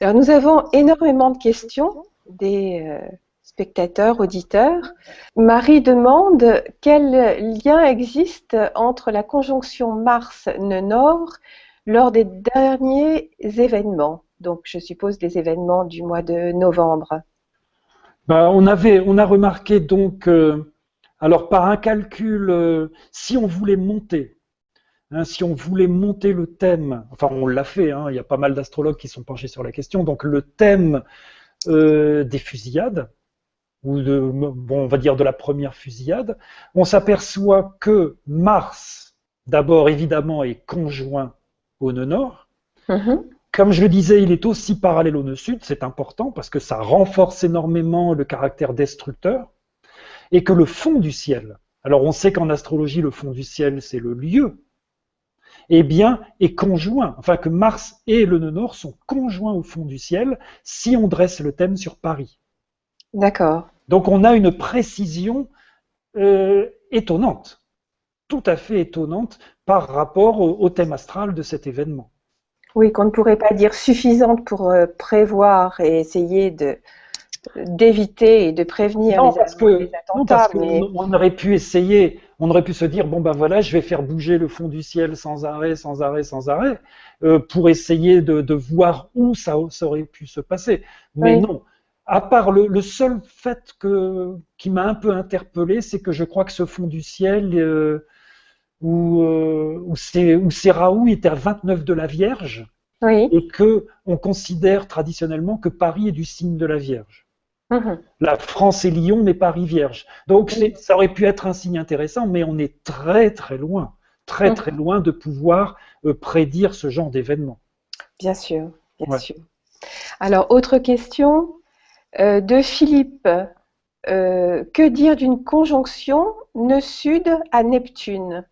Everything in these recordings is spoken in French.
Alors, nous avons énormément de questions des spectateurs, auditeurs. Marie demande quel lien existe entre la conjonction Mars-nœud Nord lors des derniers événements. Donc, je suppose les événements du mois de novembre. Ben, on a remarqué donc, alors par un calcul, si on voulait monter, hein, si on voulait monter le thème, enfin on l'a fait, hein, il y a pas mal d'astrologues qui sont penchés sur la question, donc le thème des fusillades, ou de, bon, on va dire de la première fusillade, on s'aperçoit que Mars, d'abord évidemment, est conjoint au nœud nord. Mhm. Comme je le disais, il est aussi parallèle au nœud sud, c'est important parce que ça renforce énormément le caractère destructeur, et que le fond du ciel, alors on sait qu'en astrologie, le fond du ciel, c'est le lieu, eh bien, est conjoint, enfin que Mars et le nœud nord sont conjoints au fond du ciel si on dresse le thème sur Paris. D'accord. Donc on a une précision étonnante, tout à fait étonnante par rapport au thème astral de cet événement. Oui, qu'on ne pourrait pas dire suffisante pour prévoir et essayer d'éviter et de prévenir les Non, parce attentats, mais qu'on aurait pu essayer, on aurait pu se dire bon ben voilà, je vais faire bouger le fond du ciel sans arrêt, sans arrêt, sans arrêt, pour essayer de voir où ça aurait pu se passer. Mais oui, non. À part le seul fait qui m'a un peu interpellé, c'est que je crois que ce fond du ciel où c'est Raoult était à 29 de la Vierge oui. et que on considère traditionnellement que Paris est du signe de la Vierge. Mhm. La France est Lion, mais Paris Vierge. Donc Oui. ça aurait pu être un signe intéressant, mais on est très très Mhm. loin de pouvoir prédire ce genre d'événement. Bien sûr, bien Ouais. sûr. Alors, autre question de Philippe. Que dire d'une conjonction nœud sud à Neptune?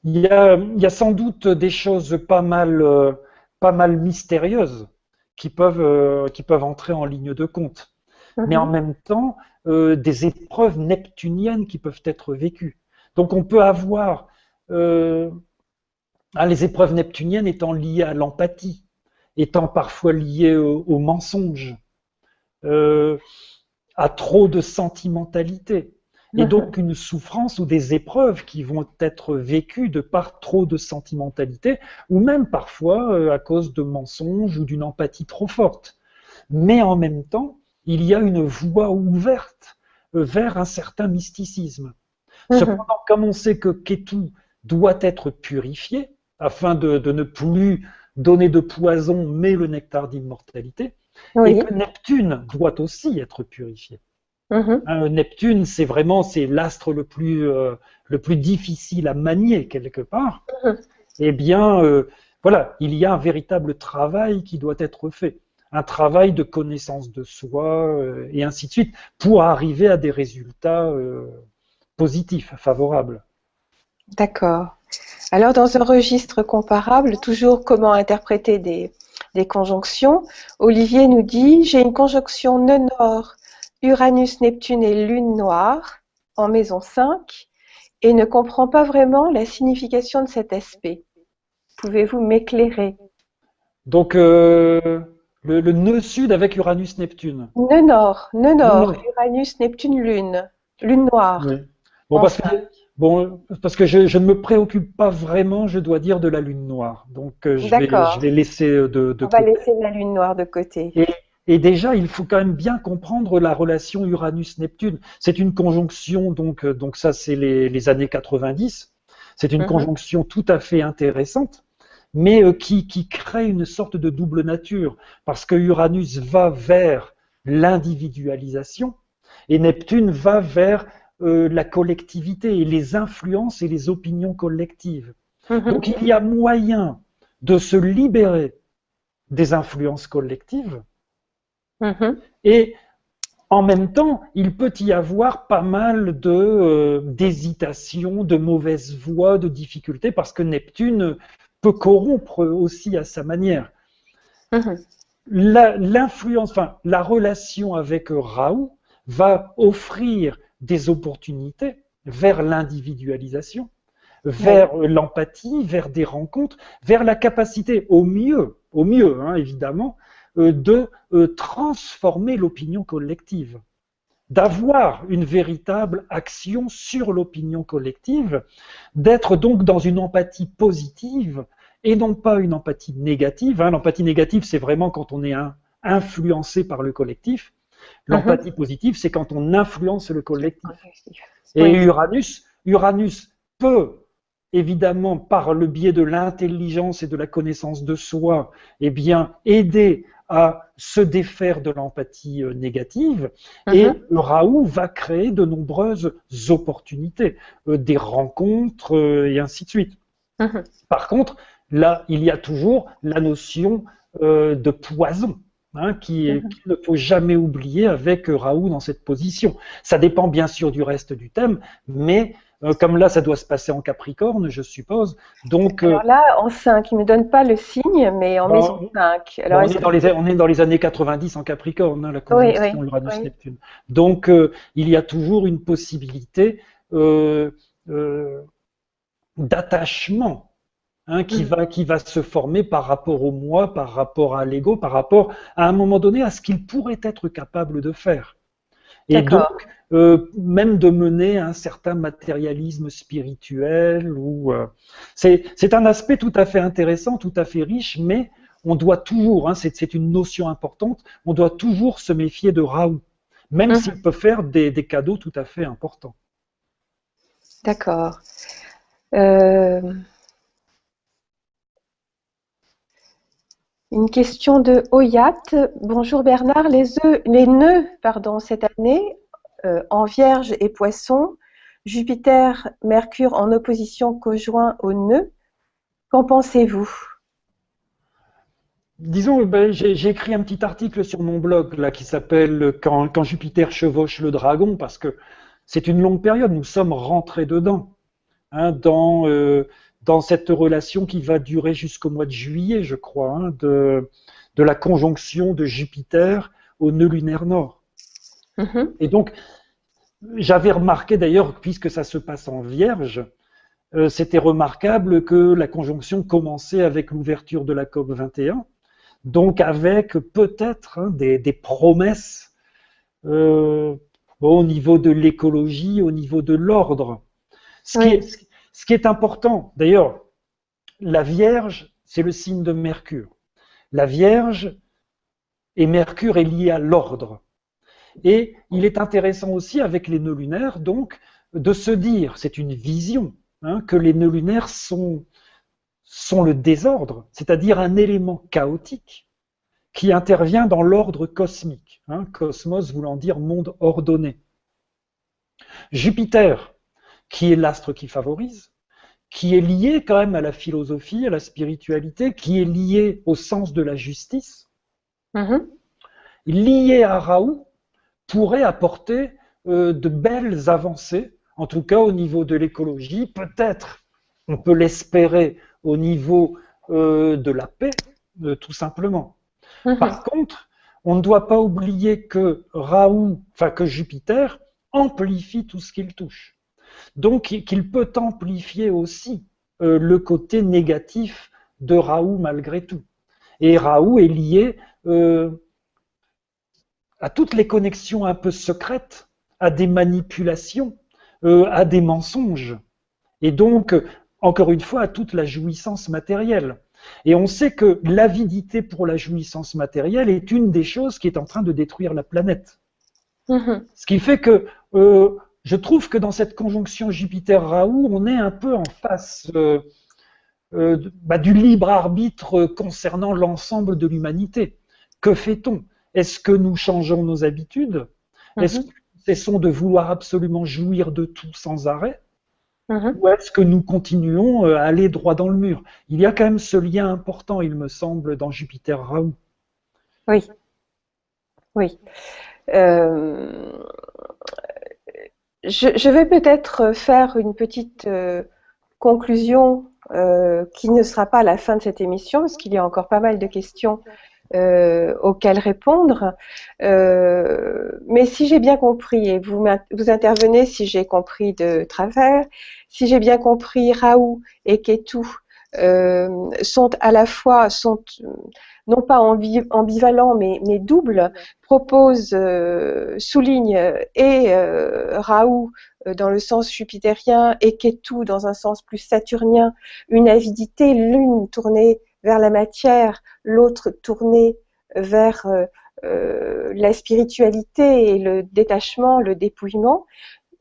Il y a sans doute des choses pas mal mystérieuses qui peuvent entrer en ligne de compte. Mais en Mhm. même temps, des épreuves neptuniennes qui peuvent être vécues. Donc on peut avoir les épreuves neptuniennes étant liées à l'empathie, étant parfois liées au mensonge, euh, à trop de sentimentalité. Et Mhm. donc une souffrance ou des épreuves qui vont être vécues de par trop de sentimentalité, ou même parfois à cause de mensonges ou d'une empathie trop forte. Mais en même temps, il y a une voie ouverte vers un certain mysticisme. Mhm. Cependant, comme on sait que Ketu doit être purifié, afin de ne plus donner de poison, mais le nectar d'immortalité, et Oui. que Neptune doit aussi être purifié. Mhm. Hein, Neptune, c'est l'astre le plus difficile à manier quelque part. Mhm. Eh bien, voilà, il y a un véritable travail qui doit être fait, un travail de connaissance de soi et ainsi de suite, pour arriver à des résultats positifs, favorables. D'accord. Alors, dans un registre comparable, toujours comment interpréter des conjonctions, Olivier nous dit, j'ai une conjonction nœud nord, Uranus, Neptune et Lune noire en maison 5 et ne comprend pas vraiment la signification de cet aspect. Pouvez-vous m'éclairer? Donc, le nœud sud avec Uranus-Neptune. Nœud Nœud nord, nord. Uranus, Neptune, Lune, Lune noire Oui. Bon, en 5. parce que je ne me préoccupe pas vraiment, je dois dire, de la lune noire. Donc, je D'accord. vais laisser de On va côté. laisser la Lune noire de côté. Et, et déjà, il faut quand même bien comprendre la relation Uranus-Neptune. C'est une conjonction, donc ça, c'est les années 90. C'est une Mhm. conjonction tout à fait intéressante, mais qui crée une sorte de double nature, parce que Uranus va vers l'individualisation et Neptune va vers la collectivité et les influences et les opinions collectives. Donc Mhm. il y a moyen de se libérer des influences collectives Mhm. et en même temps, il peut y avoir pas mal d'hésitations, de mauvaises voies, de difficultés, parce que Neptune peut corrompre aussi à sa manière. Mhm. L'influence, enfin, la relation avec Raoult va offrir des opportunités vers l'individualisation, vers l'empathie, vers des rencontres, vers la capacité, au mieux hein, évidemment, de transformer l'opinion collective, d'avoir une véritable action sur l'opinion collective, d'être donc dans une empathie positive et non pas une empathie négative. Hein. L'empathie négative, c'est vraiment quand on est influencé par le collectif. L'empathie positive, c'est quand on influence le collectif. Et Uranus peut, évidemment, par le biais de l'intelligence et de la connaissance de soi, eh bien, aider à se défaire de l'empathie négative, et Raoult va créer de nombreuses opportunités, des rencontres et ainsi de suite. Par contre, là, il y a toujours la notion de poison, hein, qu'il ne faut jamais oublier avec Raoult dans cette position. Ça dépend bien sûr du reste du thème, mais comme là, ça doit se passer en Capricorne, je suppose. Donc, alors là, en 5, il ne me donne pas le signe, mais en maison 5. Alors, on est dans les années 90 en Capricorne, hein, la conjonction Uranus-Neptune. Donc, il y a toujours une possibilité d'attachement, hein, qui va se former par rapport au moi, par rapport à l'ego, par rapport à un moment donné à ce qu'il pourrait être capable de faire. Et donc, même de mener un certain matérialisme spirituel. C'est un aspect tout à fait intéressant, tout à fait riche, mais on doit toujours, hein, c'est une notion importante, on doit toujours se méfier de Raoult, même s'il peut faire des cadeaux tout à fait importants. D'accord. Une question de Oyat. Bonjour Bernard, les nœuds cette année en Vierge et Poisson, Jupiter, Mercure en opposition conjoint aux nœuds, qu'en pensez-vous? Disons, j'ai écrit un petit article sur mon blog là qui s'appelle quand Jupiter chevauche le dragon, parce que c'est une longue période, nous sommes rentrés dedans, hein, dans cette relation qui va durer jusqu'au mois de juillet, je crois, hein, de la conjonction de Jupiter au nœud lunaire nord. Et donc, j'avais remarqué d'ailleurs, puisque ça se passe en Vierge, c'était remarquable que la conjonction commençait avec l'ouverture de la COP 21, donc avec peut-être des promesses au niveau de l'écologie, au niveau de l'ordre. Ce qui est important, d'ailleurs, la Vierge, c'est le signe de Mercure. La Vierge et Mercure est lié à l'ordre. Et il est intéressant aussi avec les nœuds lunaires, donc, de se dire, c'est une vision, hein, que les nœuds lunaires sont le désordre, c'est-à-dire un élément chaotique qui intervient dans l'ordre cosmique, hein, cosmos voulant dire monde ordonné. Jupiter, qui est l'astre qui favorise, qui est lié quand même à la philosophie, à la spiritualité, qui est lié au sens de la justice, lié à Raoult, pourrait apporter de belles avancées, en tout cas au niveau de l'écologie, peut-être, on peut l'espérer, au niveau de la paix, tout simplement. Par contre, on ne doit pas oublier que que Jupiter amplifie tout ce qu'il touche. Donc, qu'il peut amplifier aussi le côté négatif de Raoult malgré tout. Et Raoult est lié à toutes les connexions un peu secrètes, à des manipulations, à des mensonges. Et donc, encore une fois, à toute la jouissance matérielle. Et on sait que l'avidité pour la jouissance matérielle est une des choses qui est en train de détruire la planète. Ce qui fait que je trouve que dans cette conjonction Jupiter-Raoult, on est un peu en face du libre arbitre concernant l'ensemble de l'humanité. Que fait-on? Est-ce que nous changeons nos habitudes? Est-ce que nous cessons de vouloir absolument jouir de tout sans arrêt? Ou est-ce que nous continuons à aller droit dans le mur? Il y a quand même ce lien important, il me semble, dans Jupiter-Raoult. Oui. Oui. Je vais peut-être faire une petite conclusion qui ne sera pas à la fin de cette émission, parce qu'il y a encore pas mal de questions auxquelles répondre. Mais si j'ai bien compris, et vous intervenez si j'ai compris de travers, si j'ai bien compris, Raoult et Ketou sont à la fois, non pas ambivalents, mais doubles, proposent, soulignent et Raoult dans le sens jupitérien et Ketou dans un sens plus saturnien, une avidité, l'une tournée vers la matière, l'autre tournée vers la spiritualité et le détachement, le dépouillement.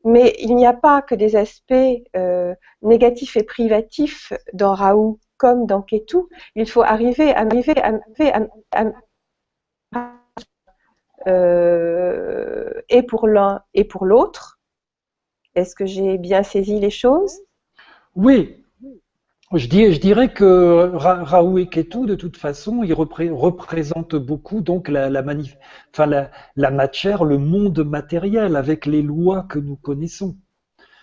Mais il n'y a pas que des aspects négatifs et privatifs dans Raoult comme dans Ketou. Il faut arriver à et pour l'un et pour l'autre. Est-ce que j'ai bien saisi les choses? Oui, je dirais que Raoult et Ketou, de toute façon, ils représentent beaucoup donc enfin, la matière, le monde matériel, avec les lois que nous connaissons.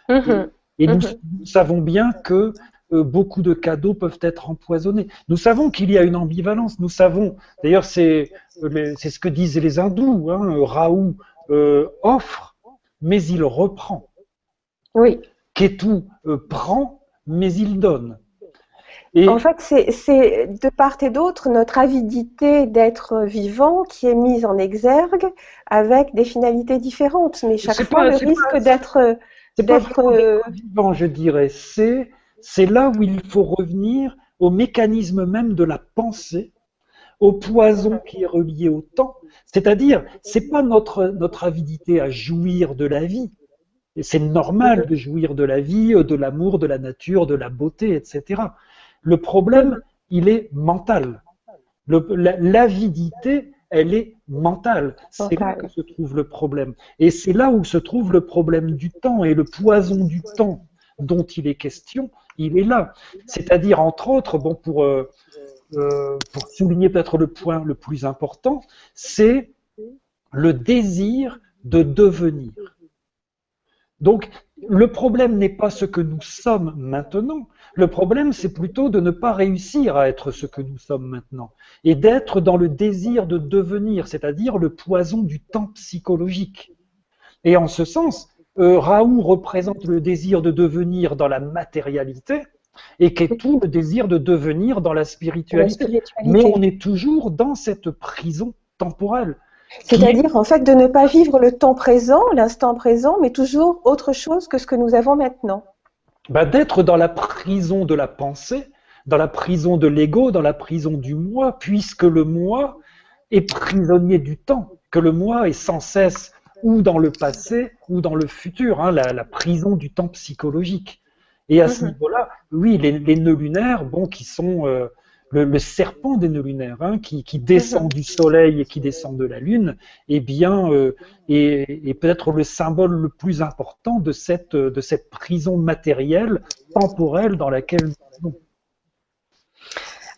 Et, Mmh, et nous, mmh. nous savons bien que beaucoup de cadeaux peuvent être empoisonnés. Nous savons qu'il y a une ambivalence. Nous savons, d'ailleurs, c'est ce que disent les hindous. Hein, Raoult offre, mais il reprend. Oui. Ketu prend, mais il donne. En Et fait, c'est de part et d'autre notre avidité d'être vivant qui est mise en exergue avec des finalités différentes, mais chaque c'est fois pas, le c'est risque pas, c'est pas d'être vraiment d'être vivant, je dirais. C'est là où il faut revenir au mécanisme même de la pensée, au poison qui est relié au temps. C'est-à-dire, c'est pas notre avidité à jouir de la vie. Et c'est normal de jouir de la vie, de l'amour, de la nature, de la beauté, etc. Le problème, il est mental. L'avidité, elle est mentale. C'est là que mental. se trouve le problème. Et c'est là où se trouve le problème du temps et le poison du temps dont il est question, il est là. C'est-à-dire, entre autres, bon, pour souligner peut-être le point le plus important, c'est le désir de devenir. Donc, le problème n'est pas ce que nous sommes maintenant. Le problème, c'est plutôt de ne pas réussir à être ce que nous sommes maintenant et d'être dans le désir de devenir, c'est-à-dire le poison du temps psychologique. Et en ce sens, Raoult représente le désir de devenir dans la matérialité et Ketu le désir de devenir dans la La spiritualité. Mais spiritualité. on est toujours dans cette prison temporelle qui est C'est-à-dire, en fait, de ne pas vivre le temps présent, l'instant présent, mais toujours autre chose que ce que nous avons maintenant. d'être dans la prison de la pensée, dans la prison de l'ego, dans la prison du moi, puisque le moi est prisonnier du temps, que le moi est sans cesse ou dans le passé ou dans le futur, hein, la prison du temps psychologique. Et à ce Mhm, niveau-là, oui, les nœuds lunaires, bon, qui sont le serpent des nœuds lunaires, hein, qui mhm. descend du soleil et qui descend de la lune, eh bien, est peut-être le symbole le plus important de cette prison matérielle, temporelle dans laquelle nous vivons.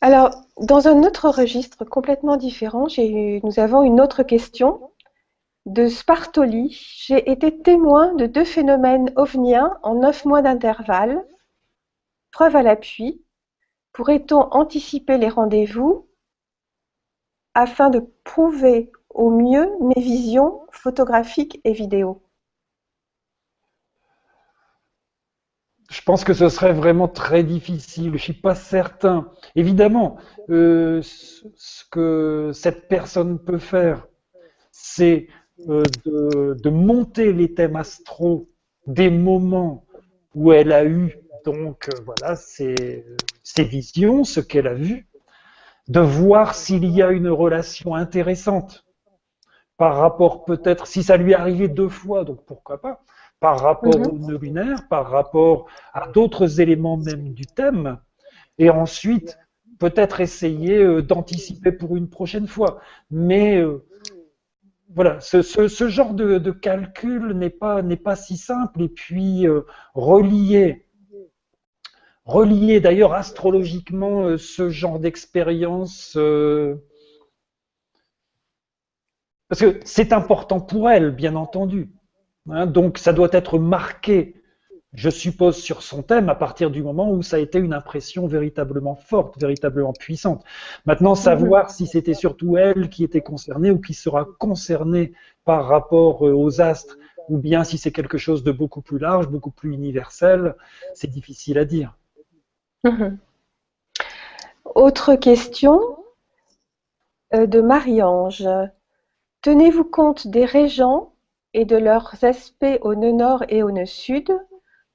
Alors, dans un autre registre complètement différent, nous avons une autre question de Spartoli. J'ai été témoin de 2 phénomènes ovniens en 9 mois d'intervalle. Preuve à l'appui, pourrait-on anticiper les rendez-vous afin de prouver au mieux mes visions photographiques et vidéo? Je pense que ce serait vraiment très difficile. Je ne suis pas certain. Évidemment, ce que cette personne peut faire, c'est de monter les thèmes astraux des moments où elle a eu donc voilà ses visions, ce qu'elle a vu, de voir s'il y a une relation intéressante par rapport peut-être, si ça lui est arrivé 2 fois, donc pourquoi pas, par rapport Mhm, au nœud lunaire, par rapport à d'autres éléments même du thème, et ensuite peut-être essayer d'anticiper pour une prochaine fois. Mais voilà, ce genre de calcul n'est pas si simple, et puis relier d'ailleurs astrologiquement ce genre d'expérience, parce que c'est important pour elle, bien entendu. Hein, donc ça doit être marqué je suppose, sur son thème à partir du moment où ça a été une impression véritablement forte, véritablement puissante. Maintenant, savoir si c'était surtout elle qui était concernée ou qui sera concernée par rapport aux astres, ou bien si c'est quelque chose de beaucoup plus large, beaucoup plus universel, c'est difficile à dire. Autre question de Marie-Ange. Tenez-vous compte des régents et de leurs aspects au nœud nord et au nœud sud?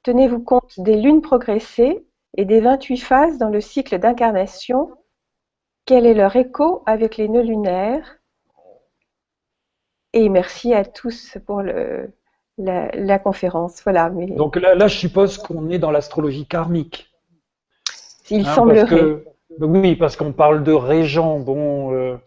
Tenez-vous compte des lunes progressées et des 28 phases dans le cycle d'incarnation? Quel est leur écho avec les nœuds lunaires? Et merci à tous pour la conférence. Voilà. Mais Donc là, je suppose qu'on est dans l'astrologie karmique. il semblerait. Oui, parce qu'on parle de régents. Bon,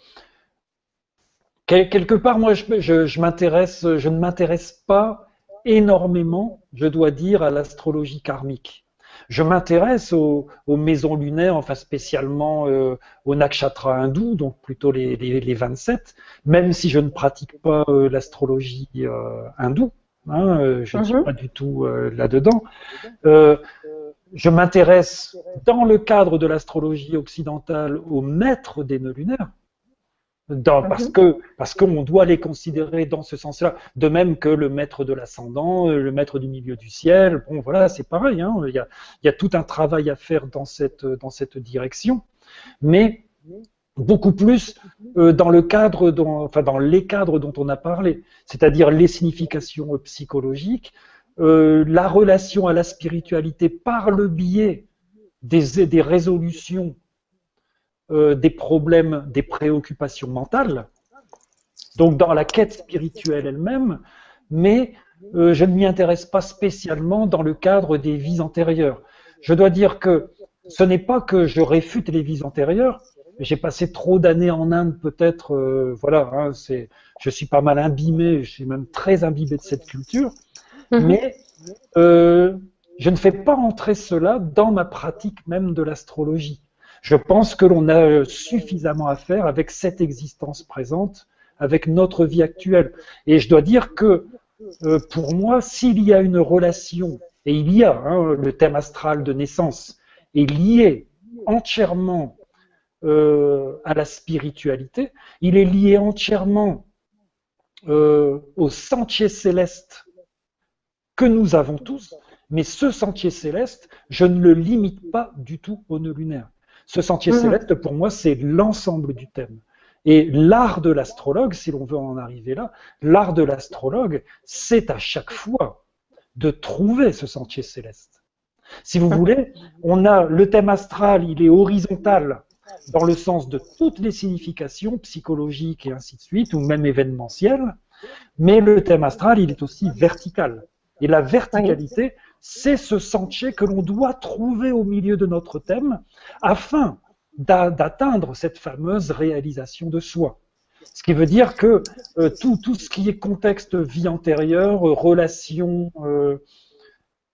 quelque part, moi, je ne m'intéresse pas énormément, je dois dire, à l'astrologie karmique. Je m'intéresse aux maisons lunaires, enfin spécialement au nakshatra hindou, donc plutôt les 27, même si je ne pratique pas l'astrologie hindoue, hein, je ne suis pas du tout là-dedans. Je m'intéresse, dans le cadre de l'astrologie occidentale, aux maîtres des nœuds lunaires, parce qu'on doit les considérer dans ce sens-là, de même que le maître de l'ascendant, le maître du milieu du ciel. Bon, voilà, c'est pareil. Hein, il y a tout un travail à faire dans cette direction, mais beaucoup plus dans le cadre, dans les cadres dont on a parlé, c'est-à-dire les significations psychologiques, la relation à la spiritualité par le biais des résolutions des problèmes, des préoccupations mentales, donc dans la quête spirituelle elle-même, mais je ne m'y intéresse pas spécialement dans le cadre des vies antérieures. Je dois dire que ce n'est pas que je réfute les vies antérieures, j'ai passé trop d'années en Inde peut-être, voilà, hein, je suis pas mal imbibé, je suis même très imbibé de cette culture, mais je ne fais pas entrer cela dans ma pratique même de l'astrologie. Je pense que l'on a suffisamment à faire avec cette existence présente, avec notre vie actuelle. Et je dois dire que, pour moi, s'il y a une relation, et il y a, hein, le thème astral de naissance, est lié entièrement à la spiritualité, il est lié entièrement au sentier céleste que nous avons tous, mais ce sentier céleste, je ne le limite pas du tout au nœud lunaire. Ce sentier céleste, pour moi, c'est l'ensemble du thème. Et l'art de l'astrologue, si l'on veut en arriver là, l'art de l'astrologue, c'est à chaque fois de trouver ce sentier céleste. Si vous voulez, on a le thème astral, il est horizontal dans le sens de toutes les significations psychologiques et ainsi de suite, ou même événementielles, mais le thème astral, il est aussi vertical. Et la verticalité, c'est ce sentier que l'on doit trouver au milieu de notre thème afin d'atteindre cette fameuse réalisation de soi. Ce qui veut dire que tout ce qui est contexte vie antérieure, relation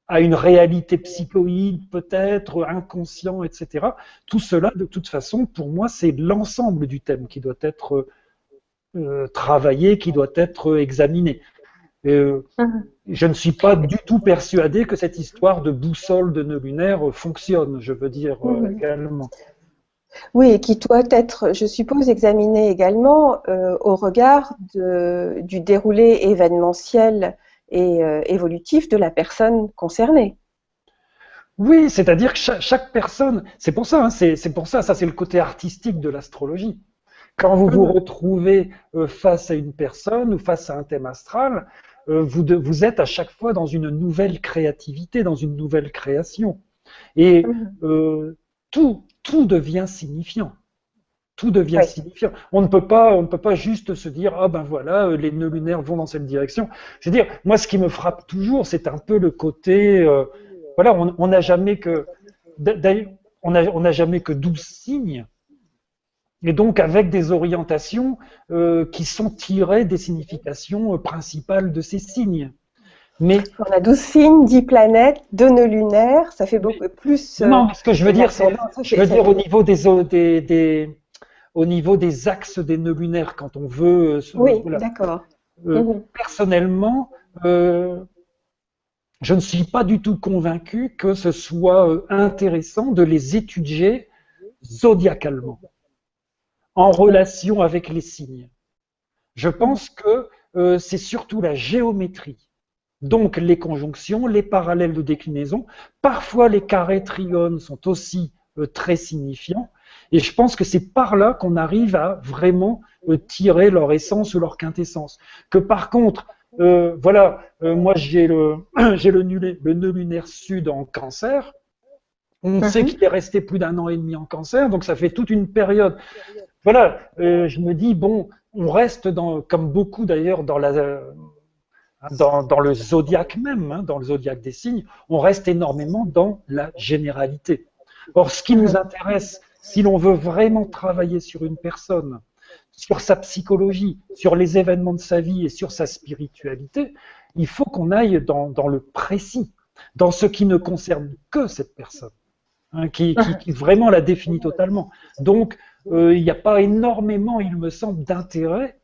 à une réalité psychoïde peut-être, inconscient, etc., tout cela, de toute façon, pour moi, c'est l'ensemble du thème qui doit être travaillé, qui doit être examiné. Je ne suis pas du tout persuadé que cette histoire de boussole de nœud lunaire fonctionne, je veux dire également. Oui, et qui doit être, je suppose, examiné également au regard du déroulé événementiel et évolutif de la personne concernée. Oui, c'est-à-dire que chaque personne, c'est pour ça, hein, c'est pour ça, ça c'est le côté artistique de l'astrologie. Quand vous vous retrouvez face à une personne ou face à un thème astral, vous êtes à chaque fois dans une nouvelle créativité, dans une nouvelle création. Et tout devient signifiant. Tout devient signifiant. On ne peut pas juste se dire ah ben voilà, les nœuds lunaires vont dans cette direction. Je veux dire, moi ce qui me frappe toujours, c'est un peu le côté voilà, on n'a jamais que d'ailleurs, on n'a jamais que 12 signes. Et donc avec des orientations qui sont tirées des significations principales de ces signes. Mais on a 12 signes, 10 planètes, 2 nœuds lunaires, ça fait beaucoup plus. Non, ce que je veux dire, c'est au niveau au niveau des axes des nœuds lunaires, quand on veut. Oui, d'accord. Personnellement, je ne suis pas du tout convaincu que ce soit intéressant de les étudier zodiacalement, en relation avec les signes. Je pense que c'est surtout la géométrie. Donc les conjonctions, les parallèles de déclinaison, parfois les carrés trigones sont aussi très signifiants. Et je pense que c'est par là qu'on arrive à vraiment tirer leur essence ou leur quintessence. Que par contre, moi j'ai j'ai le nœud lunaire sud en Cancer. On sait qu'il est resté plus d'1 an et demi en Cancer, donc ça fait toute une période. Voilà, je me dis bon, on reste comme beaucoup d'ailleurs dans le zodiaque même, hein, dans le zodiaque des signes, on reste énormément dans la généralité. Or, ce qui nous intéresse, si l'on veut vraiment travailler sur une personne, sur sa psychologie, sur les événements de sa vie et sur sa spiritualité, il faut qu'on aille dans le précis, dans ce qui ne concerne que cette personne, hein, qui vraiment la définit totalement. Donc, il n'y a pas énormément, il me semble, d'intérêt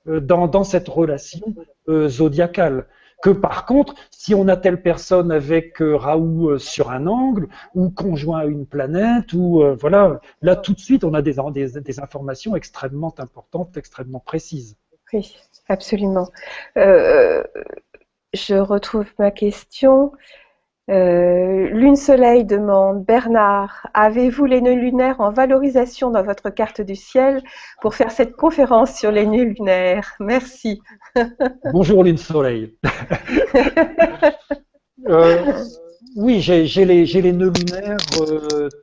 dans cette relation zodiacale. Que par contre, si on a telle personne avec Raoult sur un angle, ou conjoint à une planète, ou voilà, là tout de suite on a des informations extrêmement importantes, extrêmement précises. Oui, absolument. Je retrouve ma question. Lune Soleil demande, Bernard, avez-vous les nœuds lunaires en valorisation dans votre carte du ciel pour faire cette conférence sur les nœuds lunaires? Merci. Bonjour Lune Soleil. Oui, j'ai les nœuds lunaires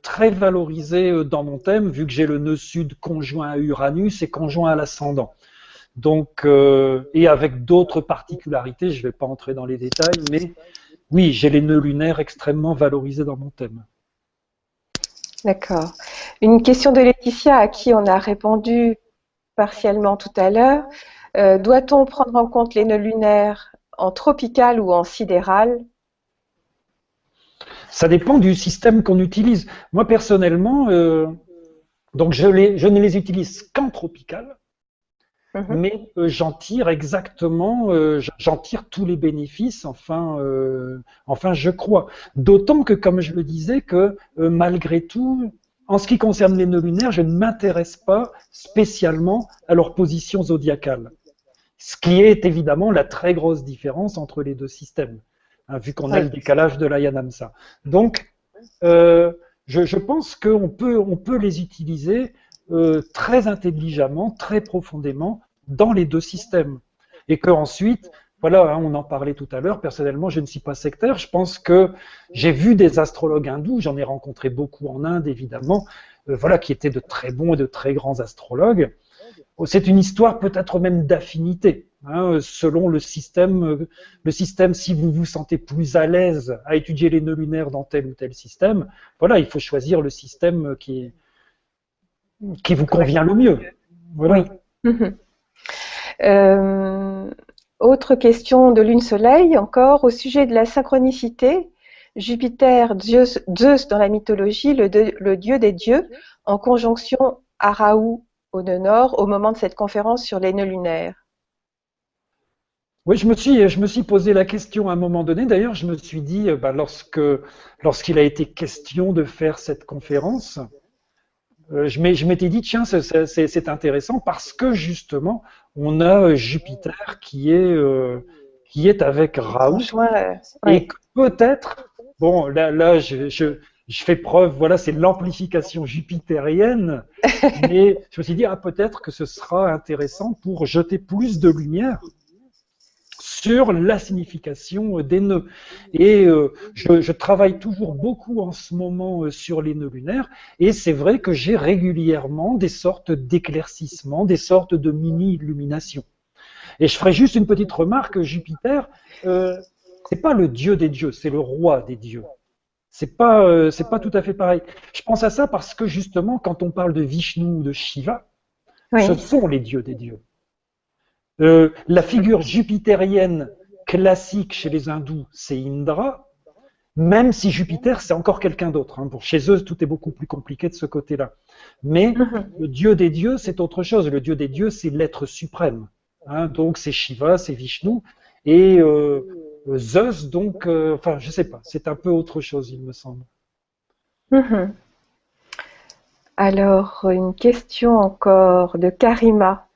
très valorisés dans mon thème, vu que j'ai le nœud sud conjoint à Uranus et conjoint à l'ascendant. Donc, et avec d'autres particularités, je ne vais pas entrer dans les détails, mais oui, j'ai les nœuds lunaires extrêmement valorisés dans mon thème. D'accord. Une question de Laetitia à qui on a répondu partiellement tout à l'heure. Doit-on prendre en compte les nœuds lunaires en tropical ou en sidéral? Ça dépend du système qu'on utilise. Moi, personnellement, donc je ne les utilise qu'en tropical. Mais j'en tire exactement, j'en tire tous les bénéfices, enfin je crois. D'autant que, comme je le disais, que malgré tout, en ce qui concerne les nœuds lunaires, je ne m'intéresse pas spécialement à leur position zodiacale. Ce qui est évidemment la très grosse différence entre les deux systèmes, hein, vu qu'on a le décalage de la Yanamsa. Donc, je pense qu'on peut les utiliser très intelligemment, très profondément dans les deux systèmes. Et qu'ensuite, voilà, hein, on en parlait tout à l'heure, personnellement, je ne suis pas sectaire, je pense que j'ai vu des astrologues hindous, j'en ai rencontré beaucoup en Inde, évidemment, voilà, qui étaient de très bons et de très grands astrologues. C'est une histoire peut-être même d'affinité, hein, selon le système, si vous vous sentez plus à l'aise à étudier les nœuds lunaires dans tel ou tel système, voilà, il faut choisir le système qui vous convient le mieux. Voilà. Oui. Autre question de Lune Soleil encore, au sujet de la synchronicité, Jupiter, Zeus dans la mythologie, le dieu des dieux, en conjonction à Raoult au nœud nord au moment de cette conférence sur les nœuds lunaires. Oui, je me suis posé la question à un moment donné. D'ailleurs, je me suis dit, lorsqu'il a été question de faire cette conférence, je m'étais dit, tiens, c'est intéressant parce que justement, on a Jupiter qui est avec Raoult. Et peut-être, bon, là je fais preuve, voilà, c'est l'amplification jupitérienne, mais je me suis dit, peut-être que ce sera intéressant pour jeter plus de lumière sur la signification des nœuds. Et je travaille toujours beaucoup en ce moment sur les nœuds lunaires, et c'est vrai que j'ai régulièrement des sortes d'éclaircissements, des sortes de mini-illuminations. Et je ferai juste une petite remarque, Jupiter, c'est pas le dieu des dieux, c'est le roi des dieux. C'est pas tout à fait pareil. Je pense à ça parce que justement, quand on parle de Vishnu ou de Shiva, ce sont les dieux des dieux. La figure jupitérienne classique chez les hindous, c'est Indra, même si Jupiter, c'est encore quelqu'un d'autre. Hein. Chez eux, tout est beaucoup plus compliqué de ce côté-là. Mais le dieu des dieux, c'est autre chose. Le dieu des dieux, c'est l'être suprême. Hein. Donc, c'est Shiva, c'est Vishnu. Et Zeus, donc, enfin, je sais pas, c'est un peu autre chose, il me semble. Mhm. Alors, une question encore de Karima.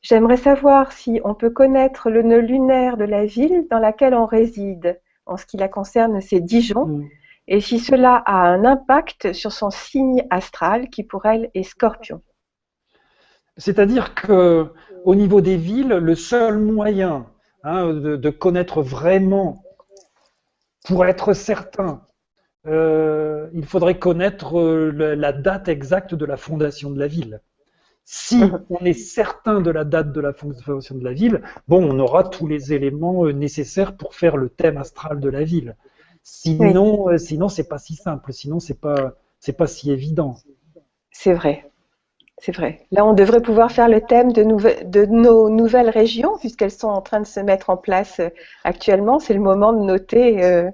J'aimerais savoir si on peut connaître le nœud lunaire de la ville dans laquelle on réside. En ce qui la concerne, c'est Dijon. Mm. Et si cela a un impact sur son signe astral, qui pour elle est Scorpion. C'est-à-dire que au niveau des villes, le seul moyen de connaître vraiment, pour être certain, il faudrait connaître la date exacte de la fondation de la ville. Si Mhm. on est certain de la date de la fondation de la ville, bon, on aura tous les éléments nécessaires pour faire le thème astral de la ville. Oui, Sinon, c'est pas si simple. Sinon, c'est pas si évident. c'est vrai. C'est vrai. Là, on devrait pouvoir faire le thème de nos nouvelles régions, puisqu'elles sont en train de se mettre en place actuellement. C'est le moment de noter,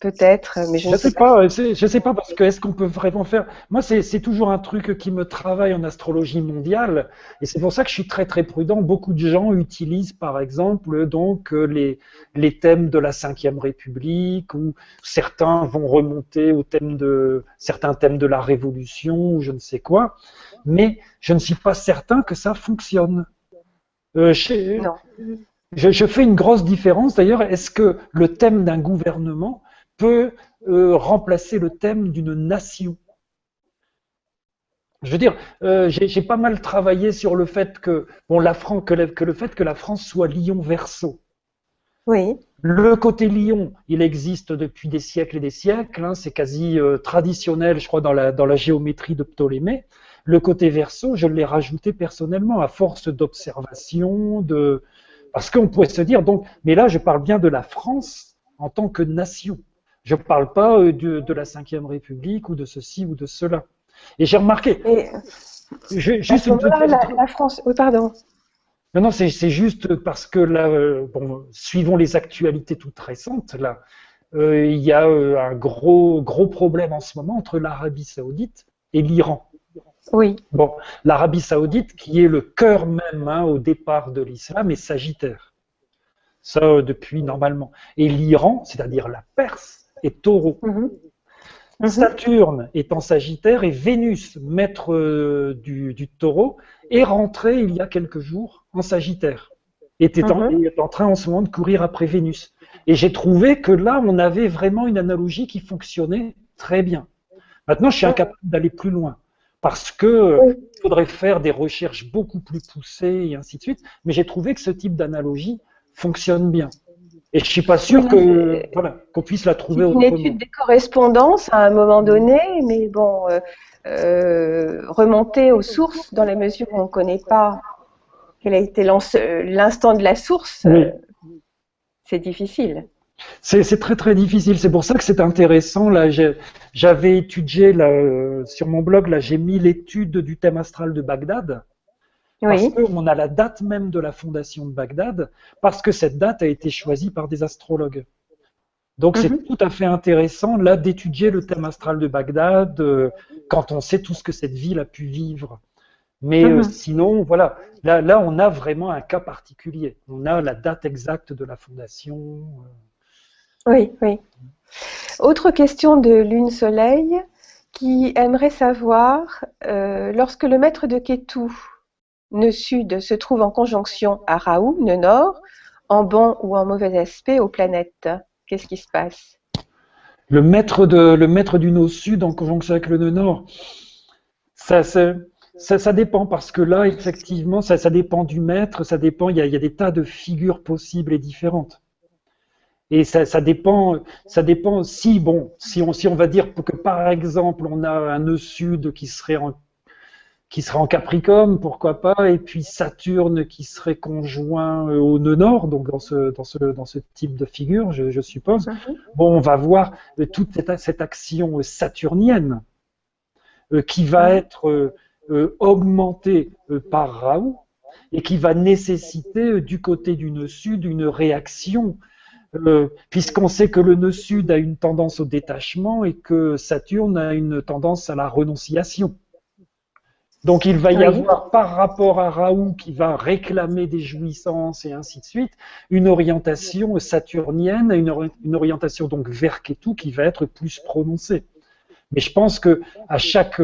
peut-être, mais je ne sais pas si. Je sais pas parce que est-ce qu'on peut vraiment faire. Moi, c'est toujours un truc qui me travaille en astrologie mondiale, et c'est pour ça que je suis très très prudent. Beaucoup de gens utilisent, par exemple, donc les thèmes de la Cinquième République, ou certains vont remonter au thème de certains thèmes de la Révolution, ou je ne sais quoi. Mais je ne suis pas certain que ça fonctionne. Non. Je fais une grosse différence d'ailleurs. Est-ce que le thème d'un gouvernement peut remplacer le thème d'une nation? Je veux dire, j'ai pas mal travaillé sur le fait que, bon, que le fait que la France soit Lion-Verseau. Oui. Le côté lion, il existe depuis des siècles et des siècles, hein, c'est quasi traditionnel, je crois, dans la géométrie de Ptolémée. Le côté verso, je l'ai rajouté personnellement à force d'observation, parce qu'on pourrait se dire, donc, mais là, je parle bien de la France en tant que nation. Je ne parle pas de la Cinquième République ou de ceci ou de cela. Et j'ai remarqué, Et à juste ce une toute moment-là, petite. la France. Oui, pardon. Non, non, c'est juste parce que là, bon, suivons les actualités toutes récentes, là, il y a un gros problème en ce moment entre l'Arabie Saoudite et l'Iran. Oui. Bon, l'Arabie Saoudite, qui est le cœur même au départ de l'islam, est sagittaire. Ça, depuis normalement. Et l'Iran, c'est-à-dire la Perse, est taureau. Mhm. Mhm. Saturne est en Sagittaire et Vénus, maître du taureau, est rentrée il y a quelques jours en Sagittaire. Mhm. Est en train en ce moment de courir après Vénus. Et j'ai trouvé que là, on avait vraiment une analogie qui fonctionnait très bien. Maintenant, je suis Mhm. incapable d'aller plus loin parce que Oui. il faudrait faire des recherches beaucoup plus poussées et ainsi de suite. Mais j'ai trouvé que ce type d'analogie fonctionne bien. Et je suis pas Oui, sûr là, que voilà qu'on puisse la trouver c'est une étude autrement. des correspondances à un moment donné, mais bon, remonter aux sources dans la mesure où on ne connaît pas quel a été l'instant de la source, Oui. c'est difficile. C'est très très difficile. C'est pour ça que c'est intéressant. Là, j'avais étudié là, sur mon blog, là, j'ai mis l'étude du thème astral de Bagdad parce Oui. qu'on a la date même de la fondation de Bagdad, parce que cette date a été choisie par des astrologues. Donc c'est Mhm. tout à fait intéressant là d'étudier le thème astral de Bagdad quand on sait tout ce que cette ville a pu vivre. Mais Mhm. sinon, voilà, là on a vraiment un cas particulier. On a la date exacte de la fondation. Oui, oui. Autre question de Lune Soleil qui aimerait savoir, lorsque le maître de Ketu, nœud sud, se trouve en conjonction à Raoult, nœud nord, en bon ou en mauvais aspect aux planètes, qu'est-ce qui se passe? Le maître du nœud sud en conjonction avec le nœud nord, ça, ça, ça dépend parce que là, effectivement, ça dépend du maître, ça dépend, il y a des tas de figures possibles et différentes. Et ça dépend si, bon, si on va dire que par exemple, on a un nœud sud qui serait en Capricorne, pourquoi pas, et puis Saturne qui serait conjoint au nœud nord, donc dans ce type de figure, je suppose. Mhm. Bon, on va voir toute cette action saturnienne qui va Mhm. être augmentée par Raoult et qui va nécessiter du côté du nœud sud une réaction, puisqu'on sait que le nœud sud a une tendance au détachement et que Saturne a une tendance à la renonciation. Donc il va y Oui. avoir, par rapport à Raoult, qui va réclamer des jouissances et ainsi de suite, une orientation saturnienne, une orientation donc vers Ketu qui va être plus prononcée. Mais je pense que à chaque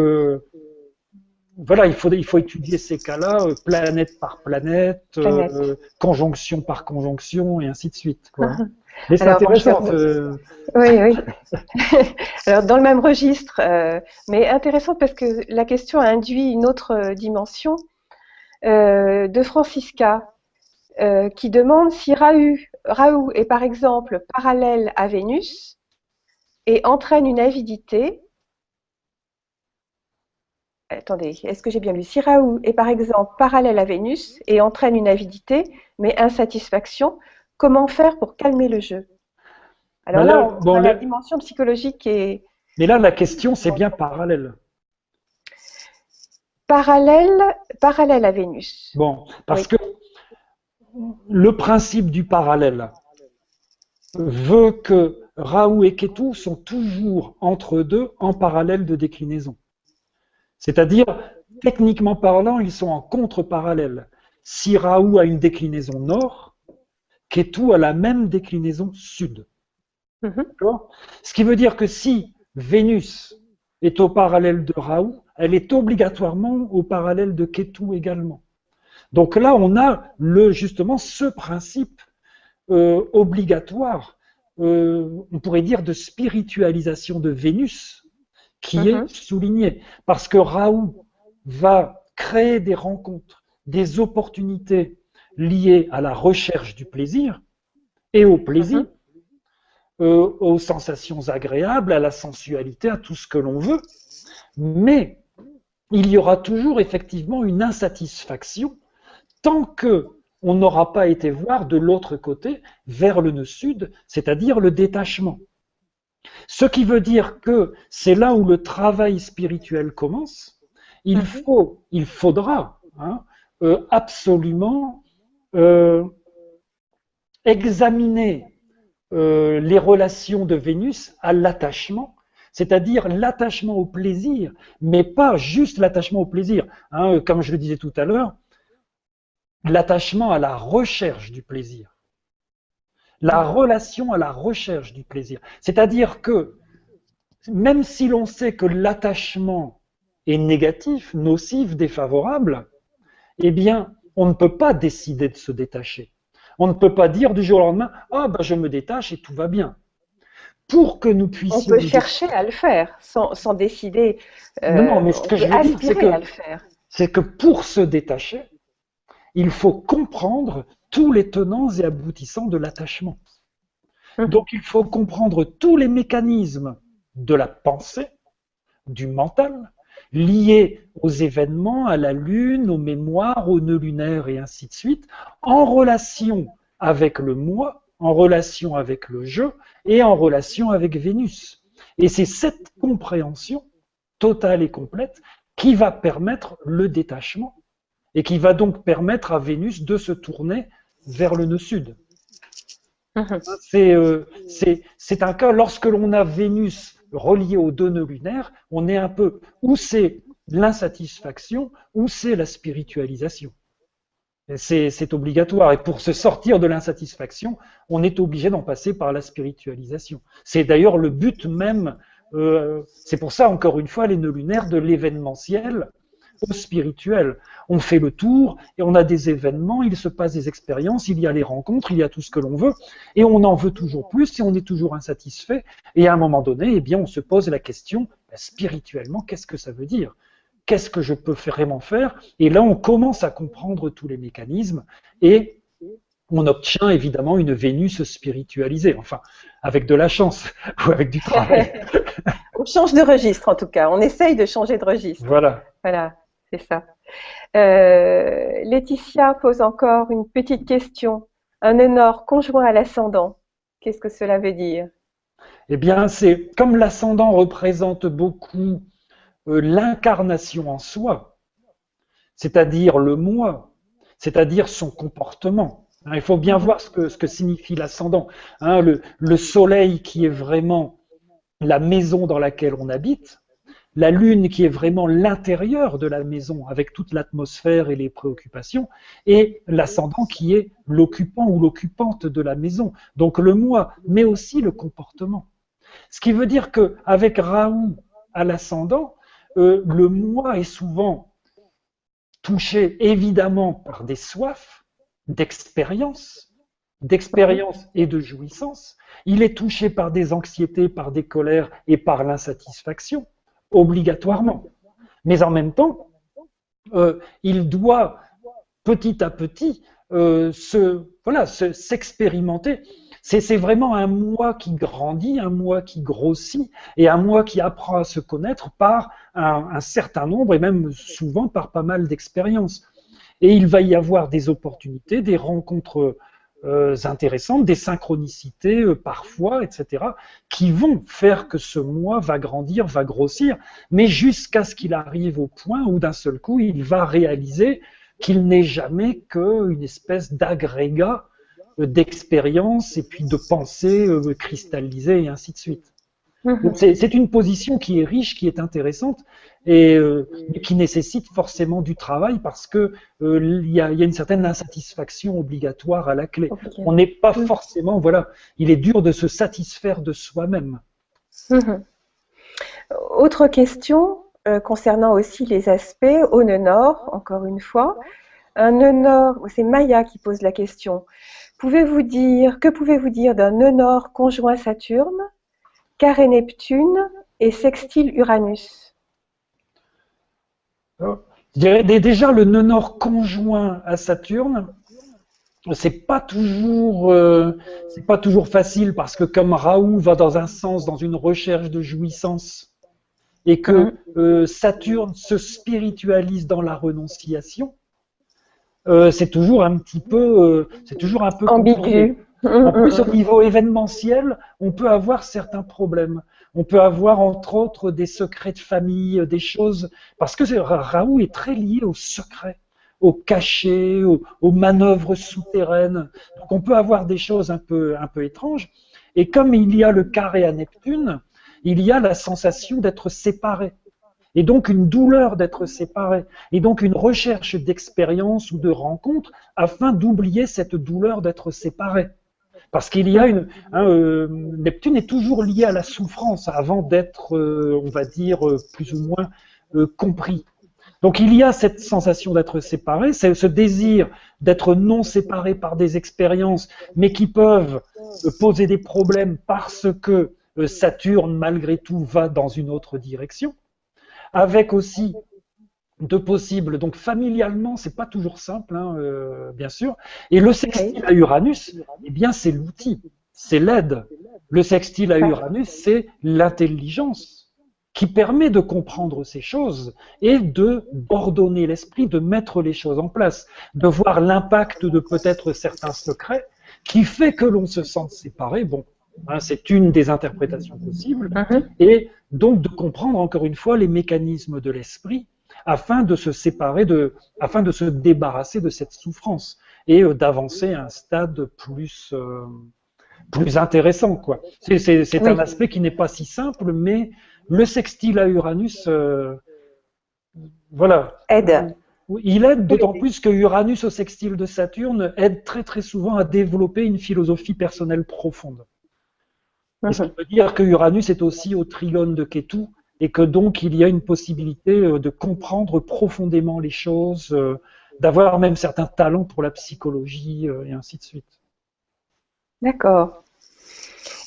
voilà, il faut étudier ces cas-là, planète par planète, Planète. conjonction par conjonction, et ainsi de suite, quoi. Mais c'est Alors, je intéressant. vais... Oui, oui. Alors, dans le même registre, mais intéressant parce que la question induit une autre dimension de Francisca, qui demande si Raoult est par exemple parallèle à Vénus et entraîne une avidité. Attendez, est-ce que j'ai bien lu? Si Raoult est par exemple parallèle à Vénus et entraîne une avidité, mais insatisfaction, comment faire pour calmer le jeu? Alors Ben là, là, on bon, a la dimension psychologique et mais là, la question, c'est bien parallèle. parallèle à Vénus. Bon, parce Oui. que le principe du parallèle veut que Raoult et Ketu sont toujours entre deux en parallèle de déclinaison. C'est-à-dire, techniquement parlant, ils sont en contre-parallèle. Si Raoult a une déclinaison nord, Ketu a la même déclinaison sud. Mhm. Ce qui veut dire que si Vénus est au parallèle de Raoult, elle est obligatoirement au parallèle de Ketu également. Donc là, on a justement ce principe obligatoire, on pourrait dire de spiritualisation de Vénus, qui est Mhm. souligné. Parce que Raoult va créer des rencontres, des opportunités liées à la recherche du plaisir et au plaisir, Mhm. aux sensations agréables, à la sensualité, à tout ce que l'on veut. Mais il y aura toujours effectivement une insatisfaction tant que on n'aura pas été voir de l'autre côté, vers le nœud sud, c'est-à-dire le détachement. Ce qui veut dire que c'est là où le travail spirituel commence. Mhm. Il faudra absolument euh, examiner les relations de Vénus à l'attachement, c'est-à-dire l'attachement au plaisir, mais pas juste l'attachement au plaisir. Comme je le disais tout à l'heure, l'attachement à la recherche du plaisir, la Mhm. relation à la recherche du plaisir. C'est-à-dire que même si l'on sait que l'attachement est négatif, nocif, défavorable, eh bien, on ne peut pas décider de se détacher. On ne peut pas dire du jour au lendemain, ah ben je me détache et tout va bien. Pour que nous On puissions peut nous détacher. chercher à le faire sans décider. Non, non, mais ce On que peut je veux dire, aspirer à le faire. c'est que pour se détacher, il faut comprendre tous les tenants et aboutissants de l'attachement. Mhm. Donc il faut comprendre tous les mécanismes de la pensée, du mental, liés aux événements, à la Lune, aux mémoires, aux nœuds lunaires et ainsi de suite, en relation avec le moi, en relation avec le je et en relation avec Vénus. Et c'est cette compréhension totale et complète qui va permettre le détachement et qui va donc permettre à Vénus de se tourner vers le nœud sud. Mhm. C'est un cas, lorsque l'on a Vénus reliée aux deux nœuds lunaires, on est un peu, où c'est l'insatisfaction, où c'est la spiritualisation. C'est obligatoire. Et pour se sortir de l'insatisfaction, on est obligé d'en passer par la spiritualisation. C'est d'ailleurs le but même, c'est pour ça, encore une fois, les nœuds lunaires de l'événementiel au spirituel. On fait le tour et on a des événements, il se passe des expériences, il y a les rencontres, il y a tout ce que l'on veut, et on en veut toujours plus et on est toujours insatisfait. Et à un moment donné, eh bien, on se pose la question, spirituellement, qu'est-ce que ça veut dire? Qu'est-ce que je peux vraiment faire? Et là, on commence à comprendre tous les mécanismes et on obtient évidemment une Vénus spiritualisée, enfin, avec de la chance ou avec du travail. On change de registre en tout cas. On essaye de changer de registre. Voilà. Voilà, c'est ça. Laetitia pose encore une petite question. Un honneur conjoint à l'ascendant. Qu'est-ce que cela veut dire? Eh bien, c'est comme l'ascendant représente beaucoup l'incarnation en soi, c'est-à-dire le moi, c'est-à-dire son comportement. Il faut bien Mhm. voir ce que signifie l'ascendant. Le soleil qui est vraiment la maison dans laquelle on habite, la lune qui est vraiment l'intérieur de la maison, avec toute l'atmosphère et les préoccupations, et l'ascendant qui est l'occupant ou l'occupante de la maison, donc le moi, mais aussi le comportement. Ce qui veut dire qu'avec Raoult à l'ascendant, le moi est souvent touché évidemment par des soifs d'expérience et de jouissance. Il est touché par des anxiétés, par des colères et par l'insatisfaction, obligatoirement. Mais en même temps, il doit petit à petit s'expérimenter. C'est vraiment un moi qui grandit, un moi qui grossit et un moi qui apprend à se connaître par un certain nombre et même souvent par pas mal d'expériences. Et il va y avoir des opportunités, des rencontres intéressantes, des synchronicités parfois, etc., qui vont faire que ce moi va grandir, va grossir, mais jusqu'à ce qu'il arrive au point où d'un seul coup, il va réaliser qu'il n'est jamais qu'une espèce d'agrégat d'expérience et puis de pensée cristallisée et ainsi de suite. C'est une position qui est riche, qui est intéressante et qui nécessite forcément du travail parce que il y a une certaine insatisfaction obligatoire à la clé. On n'est pas forcément, voilà, il est dur de se satisfaire de soi-même. Autre question concernant aussi les aspects au nœud nord, encore une fois. Un nœud nord, c'est Maya qui pose la question. Que pouvez-vous dire d'un nœud nord conjoint Saturne, carré Neptune et sextile Uranus? Je dirais déjà le nœud nord conjoint à Saturne, c'est pas toujours facile parce que comme Raoult va dans un sens, dans une recherche de jouissance, et que Saturne se spiritualise dans la renonciation, c'est toujours un peu ambigu. En plus, au niveau événementiel, on peut avoir certains problèmes. On peut avoir, entre autres, des secrets de famille, des choses... Parce que Raoult est très lié aux secrets, aux cachets, aux manœuvres souterraines. Donc, on peut avoir des choses un peu étranges. Et comme il y a le carré à Neptune, il y a la sensation d'être séparé. Et donc une douleur d'être séparé. Et donc une recherche d'expérience ou de rencontre afin d'oublier cette douleur d'être séparé. Parce qu'il y a Neptune est toujours lié à la souffrance avant d'être, on va dire, plus ou moins compris. Donc il y a cette sensation d'être séparé, c'est ce désir d'être non séparé par des expériences, mais qui peuvent poser des problèmes parce que Saturne, malgré tout, va dans une autre direction. Avec aussi de possibles, donc familialement, c'est pas toujours simple, bien sûr. Et le sextile à Uranus, eh bien, c'est l'outil, c'est l'aide. Le sextile à Uranus, c'est l'intelligence qui permet de comprendre ces choses et d'ordonner l'esprit, de mettre les choses en place, de voir l'impact de peut-être certains secrets qui fait que l'on se sente séparé. Bon, c'est une des interprétations possibles, et donc de comprendre encore une fois les mécanismes de l'esprit afin de se séparer, afin de se débarrasser de cette souffrance et d'avancer à un stade plus intéressant, quoi. C'est un aspect qui n'est pas si simple, mais le sextile à Uranus, voilà. Aide. Il aide d'autant plus que Uranus au sextile de Saturne aide très très souvent à développer une philosophie personnelle profonde. Et ça veut dire que Uranus est aussi au trigone de Ketu et que donc il y a une possibilité de comprendre profondément les choses, d'avoir même certains talents pour la psychologie et ainsi de suite. D'accord.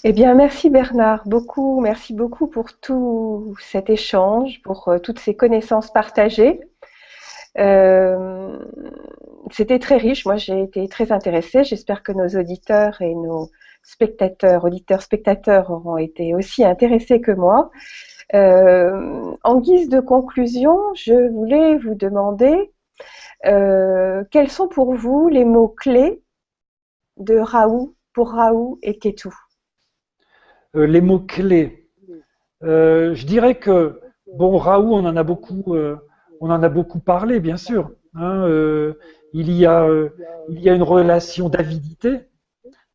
Eh bien, merci Bernard, merci beaucoup pour tout cet échange, pour toutes ces connaissances partagées. C'était très riche, moi j'ai été très intéressée, j'espère que nos auditeurs et nos spectateurs auront été aussi intéressés que moi. En guise de conclusion, je voulais vous demander quels sont pour vous les mots-clés de Raoult, pour Raoult et Ketu? Les mots-clés. Je dirais que, bon, Raoult, on en a beaucoup parlé, bien sûr. Il y a une relation d'avidité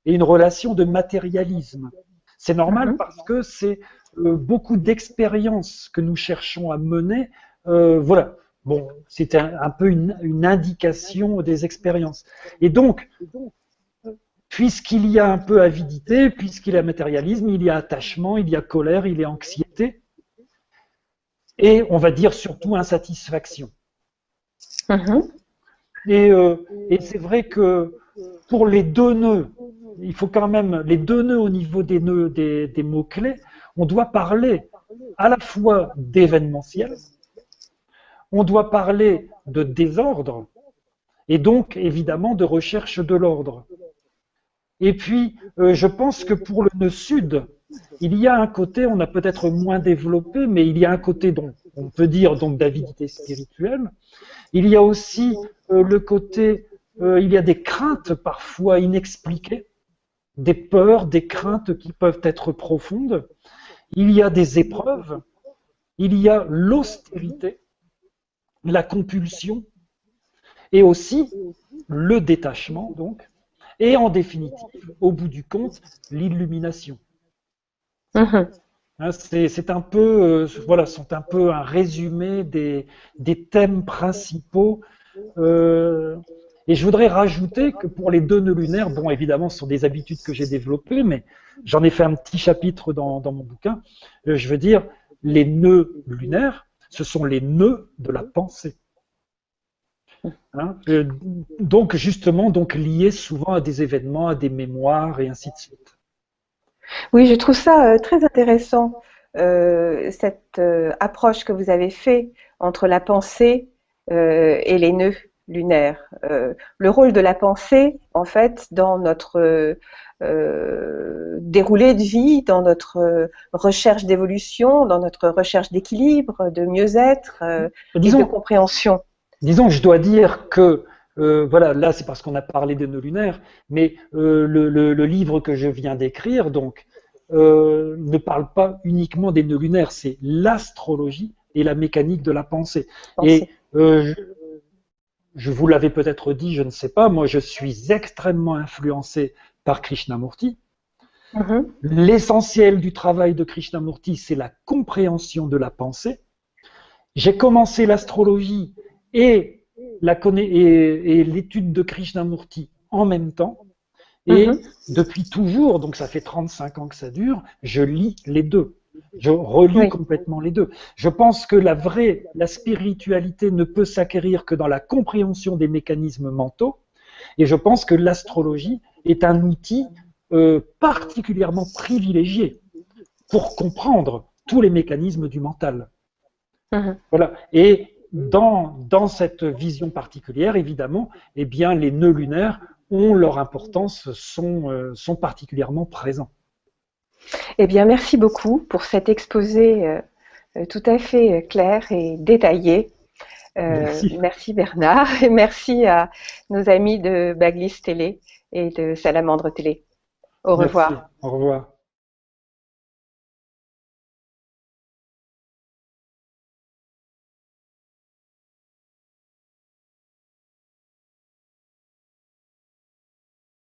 et une relation de matérialisme. C'est normal parce que c'est beaucoup d'expériences que nous cherchons à mener. Voilà. Bon, c'était un peu une indication des expériences. Et donc, puisqu'il y a un peu avidité, puisqu'il y a matérialisme, il y a attachement, il y a colère, il y a anxiété, et on va dire surtout insatisfaction. Et c'est vrai que pour les deux nœuds, il faut quand même, les deux nœuds au niveau des nœuds des mots-clés, on doit parler à la fois d'événementiel, on doit parler de désordre, et donc évidemment de recherche de l'ordre. Et puis, je pense que pour le nœud sud, il y a un côté, on a peut-être moins développé, mais il y a un côté, dont on peut dire donc d'avidité spirituelle. Il y a aussi le côté, il y a des craintes parfois inexpliquées, des peurs, des craintes qui peuvent être profondes. Il y a des épreuves, il y a l'austérité, la compulsion, et aussi le détachement, donc, et en définitive, au bout du compte, l'illumination. C'est un peu, voilà, sont un peu un résumé des thèmes principaux. Et je voudrais rajouter que pour les deux nœuds lunaires, bon, évidemment, ce sont des habitudes que j'ai développées, mais j'en ai fait un petit chapitre dans mon bouquin. Je veux dire, les nœuds lunaires, ce sont les nœuds de la pensée. Donc, justement, donc liés souvent à des événements, à des mémoires, et ainsi de suite. Oui, je trouve ça très intéressant, cette approche que vous avez faite entre la pensée et les nœuds lunaires. Le rôle de la pensée, en fait, dans notre déroulé de vie, dans notre recherche d'évolution, dans notre recherche d'équilibre, de mieux-être et de compréhension. Disons que je dois dire que, voilà, là c'est parce qu'on a parlé des nœuds lunaires, mais le livre que je viens d'écrire, donc, ne parle pas uniquement des nœuds lunaires, c'est l'astrologie et la mécanique de la pensée. Et je vous l'avais peut-être dit, je ne sais pas, moi je suis extrêmement influencé par Krishnamurti. L'essentiel du travail de Krishnamurti, c'est la compréhension de la pensée. J'ai commencé l'astrologie et l'étude de Krishnamurti en même temps. Et depuis toujours, donc ça fait 35 ans que ça dure, je lis les deux. Je relis complètement les deux. Je pense que la spiritualité ne peut s'acquérir que dans la compréhension des mécanismes mentaux. Et je pense que l'astrologie est un outil particulièrement privilégié pour comprendre tous les mécanismes du mental. Voilà. Et dans cette vision particulière, évidemment, eh bien, les nœuds lunaires ont leur importance, sont particulièrement présents. Eh bien, merci beaucoup pour cet exposé tout à fait clair et détaillé. Merci Bernard et merci à nos amis de Baglis Télé et de Salamandre Télé. Au revoir. Au revoir.